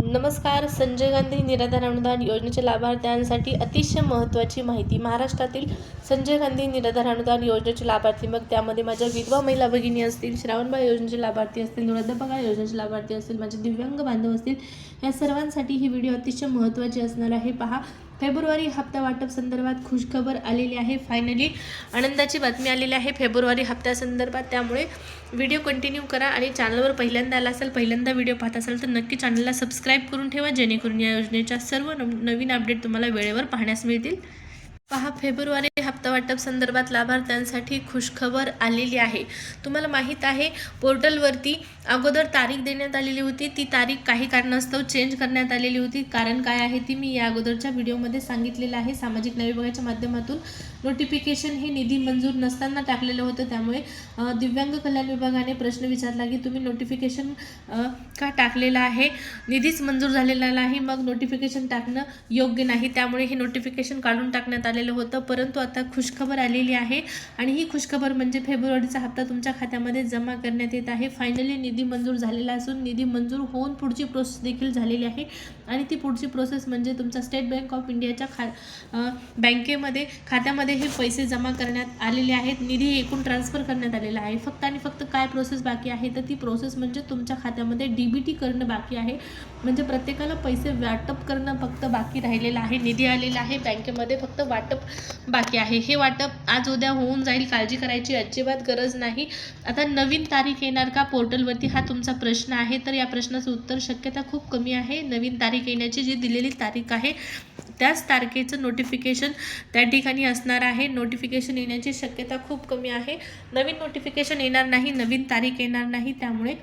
नमस्कार. संजय गांधी निराधार अनुदान योजनेच्या लाभार्थ्यांसाठी अतिशय महत्त्वाची माहिती. महाराष्ट्रातील संजय गांधी निराधार अनुदान योजनेचे लाभार्थी, मग त्यामध्ये माझ्या विधवा महिला भगिनी असतील, श्रावणबाळ योजनेचे लाभार्थी असतील, वृद्धपकाळ योजनेचे लाभार्थी असतील, माझे दिव्यांग बांधव असतील, या सर्वांसाठी ही व्हिडिओ अतिशय महत्त्वाची असणार आहे. पहा, फेब्रुवारी हप्ता वाटप संदर्भात खुशखबर आलेली आहे. फायनली आनंदाची बातमी आलेली आहे फेब्रुवारी हप्त्यासंदर्भात. त्यामुळे व्हिडिओ कंटिन्यू करा आणि चॅनलवर पहिल्यांदा आला असेल, पहिल्यांदा व्हिडिओ पाहत असाल तर नक्की चॅनलला सबस्क्राईब करून ठेवा, जेणेकरून या योजनेच्या सर्व नवीन अपडेट तुम्हाला वेळेवर पाहण्यास मिळतील. पहा, फेब्रुवारी हप्ता वाटप संदर्भात लाभार्थ्यांसाठी खुशखबर आलेली आहे. तुम्हाला माहीत आहे, पोर्टलवरती अगोदर तारीख देण्यात आलेली होती. ती तारीख काही कारणास्तव चेंज करण्यात आलेली होती. कारण काय आहे ती मी या अगोदरच्या व्हिडिओमध्ये सांगितलेलं आहे. सामाजिक न्याय विभागाच्या माध्यमातून नोटिफिकेशन हे निधी मंजूर नसताना टाकलेलं होतं. त्यामुळे दिव्यांग कल्याण विभागाने प्रश्न विचारला की तुम्ही नोटिफिकेशन का टाकलेलं आहे, निधीच मंजूर झालेला नाही, मग नोटिफिकेशन टाकणं योग्य नाही. त्यामुळे हे नोटिफिकेशन काढून टाकण्यात आलेलं होतं. परंतु आता खुशखबर आलेली आहे आणि ही खुशखबर म्हणजे फेब्रुवारीचा हप्ता तुमच्या खात्यामध्ये जमा करण्यात येत आहे. फायनली निधी मंजूर झालेला असून निधी मंजूर होऊन पुढची प्रोसेस देखील झालेली आहे. आणि ती पुढची प्रोसेस म्हणजे तुमच्या स्टेट बँक ऑफ इंडियाच्या बँकेमध्ये खात्यामध्ये हे पैसे जमा करण्यात आलेले आहेत. निधी एकूण ट्रान्सफर करण्यात आलेला आहे. फक्त आणि फक्त काय प्रोसेस बाकी आहे तर ती प्रोसेस म्हणजे तुमच्या खात्यामध्ये DBT करणं बाकी आहे. म्हणजे प्रत्येकाला पैसे वाटप करणं फक्त बाकी राहिलेलं आहे. निधी आलेला आहे बँकेमध्ये, फक्त वाटप बाकी आहे. हे वाटप आज उद्या होऊन जाईल, काळजी करायची अजिबात गरज नाही. आता नवीन तारीख येणार का पोर्टलवरती, हा तुमचा प्रश्न आहे. तर या प्रश्नाचं उत्तर शक्यता खूप कमी आहे. नवीन तारीख येण्याची जी दिलेली तारीख आहे त्याच तारखेचं नोटिफिकेशन त्या ठिकाणी असणार आहे. नोटिफिकेशन येण्याची शक्यता खूप कमी आहे. नवीन नोटिफिकेशन येणार नाही, नवीन तारीख येणार नाही. त्यामुळे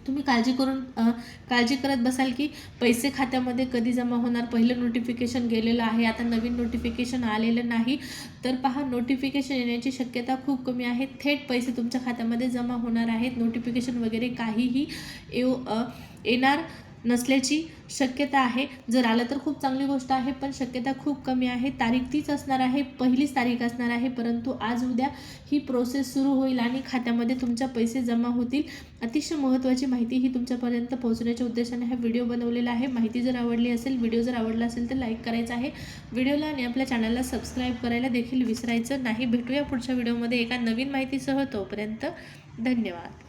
तुम्ही काळजी करत बसाल की पैसे खात्यामध्ये कधी जमा होणार. पहिलं नोटिफिकेशन गेलेलं आहे, आता नवीन नोटिफिकेशन आलेलं नाही. तर पहा, नोटिफिकेशन येण्याची शक्यता खूप कमी आहे. थेट पैसे तुमच्या खात्यामध्ये जमा होणार आहेत. नोटिफिकेशन वगैरे काहीही येणार नसल्याची शक्यता आहे. जर आलं तर खूप चांगली गोष्ट आहे, पण शक्यता खूप कमी आहे. तारीख तीच असणार आहे, पहिलीच तारीख असणार आहे. परंतु आज उद्या ही प्रोसेस सुरू होईल आणि खात्यामध्ये तुमच्या पैसे जमा होतील. अतिशय महत्त्वाची माहिती ही तुमच्यापर्यंत पोहोचण्याच्या उद्देशाने हा व्हिडिओ बनवलेला आहे. माहिती जर आवडली असेल, व्हिडिओ जर आवडला असेल तर लाईक करायचं आहे व्हिडिओला आणि आपल्या चॅनलला सबस्क्राईब करायला देखील विसरायचं नाही. भेटूया पुढच्या व्हिडिओमध्ये एका नवीन माहितीसह. तोपर्यंत धन्यवाद.